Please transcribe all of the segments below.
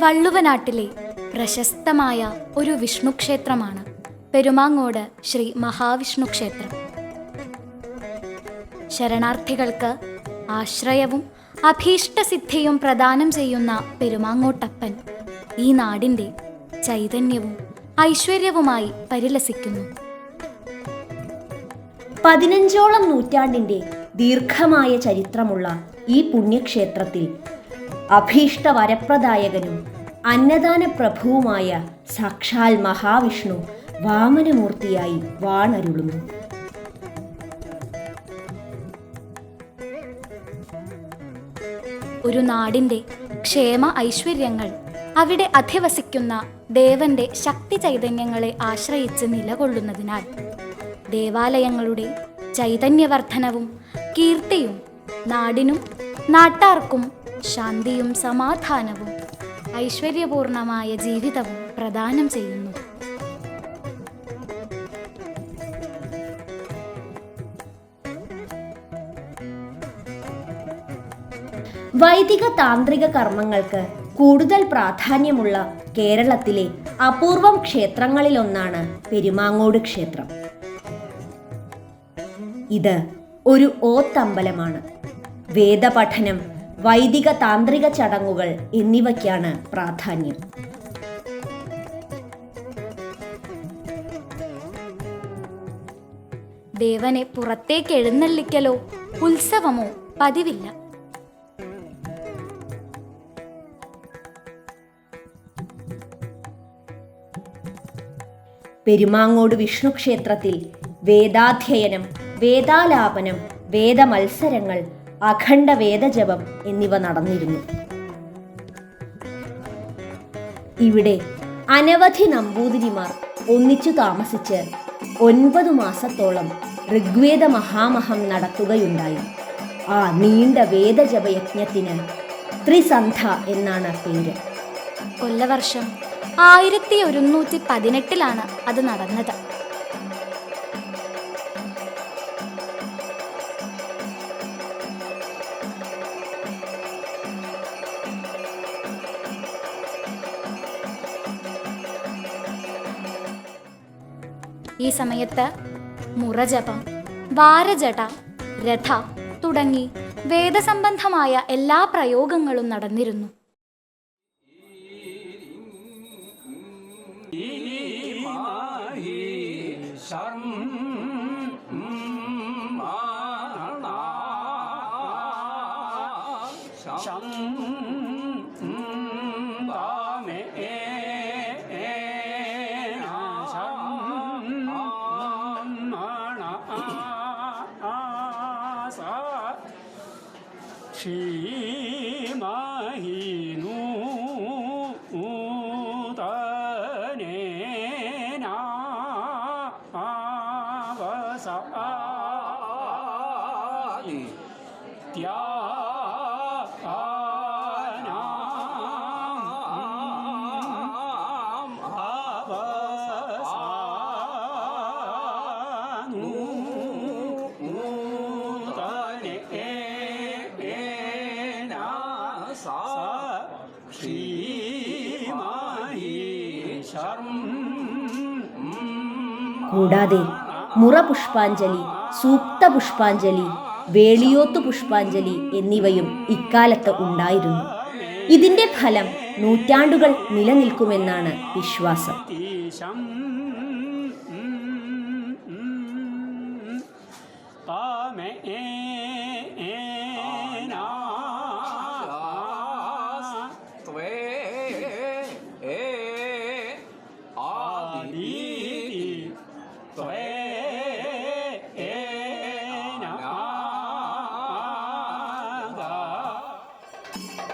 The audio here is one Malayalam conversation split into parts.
വള്ളുവനാട്ടിലെ പ്രശസ്തമായ ഒരു വിഷ്ണു ക്ഷേത്രമാണ് പെരുമാങ്ങോട് ശ്രീ മഹാവിഷ്ണു ക്ഷേത്രം. ശരണാർത്ഥികൾക്ക് ആശ്രയവും അഭീഷ്ടസിദ്ധിയും പ്രദാനം ചെയ്യുന്ന പെരുമാങ്ങോട്ടപ്പൻ ഈ നാടിൻ്റെ ചൈതന്യവും ഐശ്വര്യവുമായി പരിലസിക്കുന്നു. 15ഓളം നൂറ്റാണ്ടിൻ്റെ ദീർഘമായ ചരിത്രമുള്ള ഈ പുണ്യക്ഷേത്രത്തിൽ അഭീഷ്ട വരപ്രദായകനും അന്നദാന പ്രഭുവുമായ സാക്ഷാൽ മഹാവിഷ്ണു വാമനമൂർത്തിയായി വാണരുളുന്നു. ഒരു നാടിൻ്റെ ക്ഷേമ ഐശ്വര്യങ്ങൾ അവിടെ അധിവസിക്കുന്ന ദേവന്റെ ശക്തി ചൈതന്യങ്ങളെ ആശ്രയിച്ച് നിലകൊള്ളുന്നതിനാൽ ദേവാലയങ്ങളുടെ ചൈതന്യവർദ്ധനവും കീർത്തിയും നാടിനും നാട്ടാർക്കും ശാന്തിയും സമാധാനവും ഐശ്വര്യപൂർണമായ ജീവിതവും പ്രദാനം ചെയ്യുന്നു. വൈദിക താന്ത്രിക കർമ്മങ്ങൾക്ക് കൂടുതൽ പ്രാധാന്യമുള്ള കേരളത്തിലെ അപൂർവം ക്ഷേത്രങ്ങളിലൊന്നാണ് പെരുമാങ്ങോട് ക്ഷേത്രം. ഇത് ഒരു ഓത്തമ്പലമാണ്. വേദപഠനം, വൈദിക താന്ത്രിക ചടങ്ങുകൾ എന്നിവയ്ക്കാണ് പ്രാധാന്യം. ദേവനെ പുറത്തേക്ക് എഴുന്നള്ളിക്കലോ ഉത്സവമോ പതിവില്ല. പെരുമാങ്ങോട് വിഷ്ണു ക്ഷേത്രത്തിൽ വേദാധ്യയനം, വേദാലാപനം, വേദമത്സരങ്ങൾ, അഖണ്ഡ വേദജപം എന്നിവ നടന്നിരുന്നു. ഇവിടെ അനവധി നമ്പൂതിരിമാർ ഒന്നിച്ചു താമസിച്ച് 9 മാസത്തോളം ഋഗ്വേദ മഹാമഹം നടത്തുകയുണ്ടായി. ആ നീണ്ട വേദജപയജ്ഞത്തിന് ത്രിസന്ധ്യ എന്നാണ് പേര്. കൊല്ലവർഷം 1118 അത് നടന്നത്. ഈ സമയത്ത് മുറജപം, വാരജട, രഥ തുടങ്ങി വേദസംബന്ധമായ എല്ലാ പ്രയോഗങ്ങളും നടന്നിരുന്നു. കൂടാതെ മുറപുഷ്പാഞ്ജലി, സൂക്തപുഷ്പാഞ്ജലി, വേളിയോത്തു പുഷ്പാഞ്ജലി എന്നിവയും ഇക്കാലത്ത് ഉണ്ടായിരുന്നു. ഇതിന്റെ ഫലം നൂറ്റാണ്ടുകൾ നിലനിൽക്കുമെന്നാണ് വിശ്വാസം.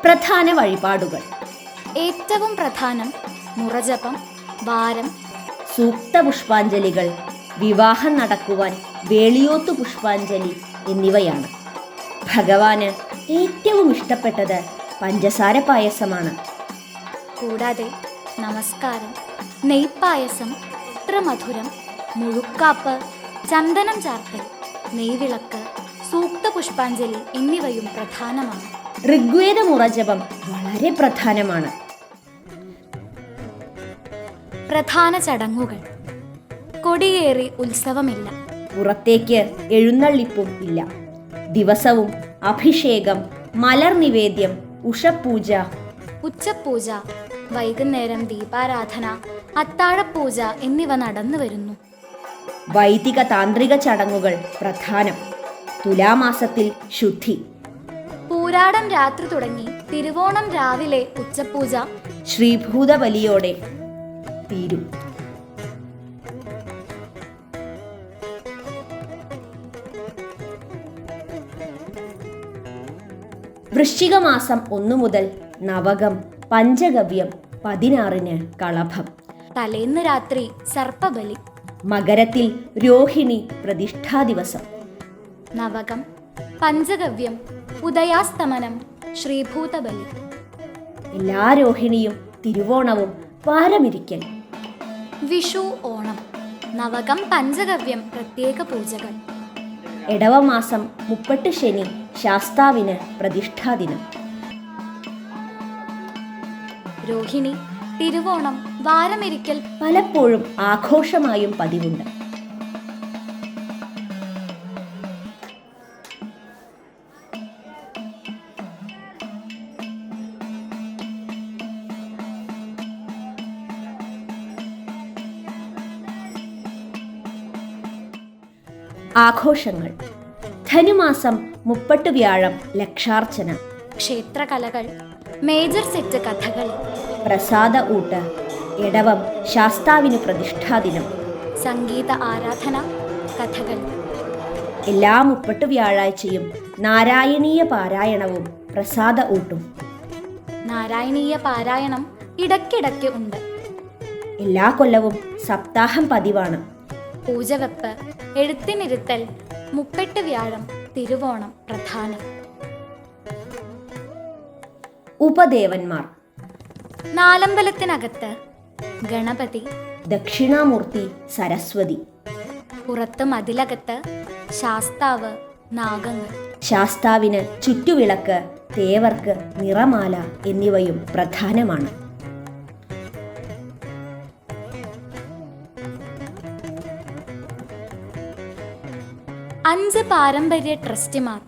പ്രധാന വഴിപാടുകൾ: ഏറ്റവും പ്രധാനം മുറജപം, വാരം, സൂക്ത പുഷ്പാഞ്ജലികൾ, വിവാഹം നടക്കുവാൻ വേളിയോത്തു പുഷ്പാഞ്ജലി എന്നിവയാണ്. ഭഗവാന് ഏറ്റവും ഇഷ്ടപ്പെട്ടത് പഞ്ചസാര പായസമാണ്. കൂടാതെ നമസ്കാരം, നെയ്പായസം, ത്രിമധുരം, മുഴുക്കാപ്പ്, ചന്ദനം ചാർത്തൽ, നെയ്വിളക്ക്, സൂക്ത പുഷ്പാഞ്ജലി എന്നിവയും പ്രധാനമാണ്. ഋഗ്വേദ മുറജപം വളരെ പ്രധാനമാണ്. പ്രധാന ചടങ്ങുകൾ. കൊടിയേറി ഉത്സവമില്ല. പുറത്തേക്ക് എഴുന്നള്ളിപ്പും ഇല്ല. ദിവസവും അഭിഷേകം, മലർ നിവേദ്യം, ഉഷപൂജ, ഉച്ചപൂജ, വൈകുന്നേരം ദീപാരാധന, അത്താഴപൂജ എന്നിവ നടന്നു വരുന്നു. വൈദിക താന്ത്രിക ചടങ്ങുകൾ പ്രധാനം. തുലാമാസത്തിൽ ശുദ്ധി. പൂരാടം രാത്രി തുടങ്ങി തിരുവോണം രാവിലെ ഉച്ചപൂജ ശ്രീഭൂതബലിയോടെ തീരും. വൃശ്ചിക മാസം 1 മുതൽ നവകം, പഞ്ചഗവ്യം, 16 കളഭം. തലേന്ന് രാത്രി സർപ്പബലി. മകരത്തിൽ രോഹിണി പ്രതിഷ്ഠാ ദിവസം. നവകം, പഞ്ചഗവ്യം, ഉദയാസ്തമനം, ശ്രീഭൂതബലി. എല്ലാ രോഹിണിയും തിരുവോണവും വാരമിരിക്കൽ. വിഷു, ഓണം. നവകം, പഞ്ചഗവ്യം പ്രത്യേക പൂജകൾ. എടവമാസം 30 ശനി, ശാസ്താവിന് പ്രതിഷ്ഠാദിനം. രോഹിണി, തിരുവോണം, വാരമിരിക്കൽ പലപ്പോഴും ആഘോഷമായും പതിവുണ്ട്. ആഘോഷങ്ങൾ. ധനുമാസം 30 വ്യാഴം, ലക്ഷാർച്ചന. ക്ഷേത്രകലകൾ, മേജർ സെറ്റ് കഥകളി. പ്രസാദ ഊട്ട്. എടവം, ശാസ്താവിന് പ്രതിഷ്ഠാദിനം. സംഗീത ആരാധന, കഥകളി. എല്ലാ 30 വ്യാഴാഴ്ചയും നാരായണീയ പാരായണവും പ്രസാദ ഊട്ടും. നാരായണീയ പാരായണം ഇടയ്ക്കിടയ്ക്ക് ഉണ്ട്. എല്ലാ കൊല്ലവും സപ്താഹം പതിവാണ്. പൂജവെപ്പ്, എഴുത്തിനിരുത്തൽ, 30 വ്യാഴം, തിരുവോണം പ്രധാനം. ഉപദേവന്മാർ. നാലമ്പലത്തിനകത്ത് ഗണപതി, ദക്ഷിണാമൂർത്തി സരസ്വതി. പുറത്ത് മതിലകത്ത് ശാസ്താവ്, നാഗങ്ങൾ. ശാസ്താവിന് ചുറ്റുവിളക്ക്, തേവർക്ക് നിറമാല എന്നിവയും പ്രധാനമാണ്. അഞ്ച് പാരമ്പര്യ ട്രസ്റ്റിമാർ.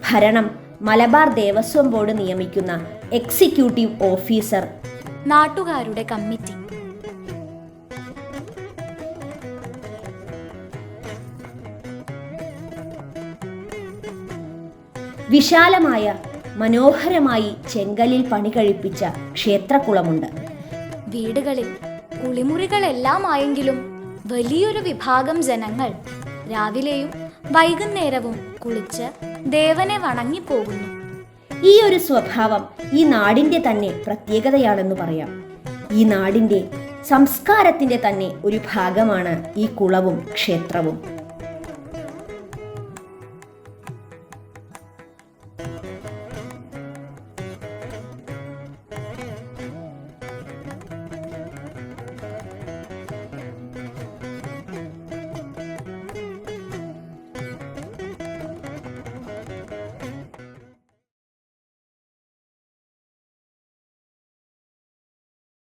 ഭരണം മലബാർ ദേവസ്വം ബോർഡ് നിയമിക്കുന്ന എക്സിക്യൂട്ടീവ് ഓഫീസർ. നാട്ടുകാരുടെ കമ്മിറ്റി. വിശാലമായ മനോഹരമായി ചെങ്കലിൽ പണി കഴിപ്പിച്ച ക്ഷേത്രക്കുളമുണ്ട്. വീടുകളിൽ കുളിമുറികളെല്ലാം ആയെങ്കിലും വലിയൊരു വിഭാഗം ജനങ്ങൾ രാവിലെയും വൈകുന്നേരവും കുളിച്ച് ദേവനെ വണങ്ങിപ്പോകുന്നു. ഈ ഒരു സ്വഭാവം ഈ നാടിൻ്റെ തന്നെ പ്രത്യേകതയാണെന്ന് പറയാം. ഈ നാടിൻ്റെ സംസ്കാരത്തിൻ്റെ തന്നെ ഒരു ഭാഗമാണ് ഈ കുളവും ക്ഷേത്രവും.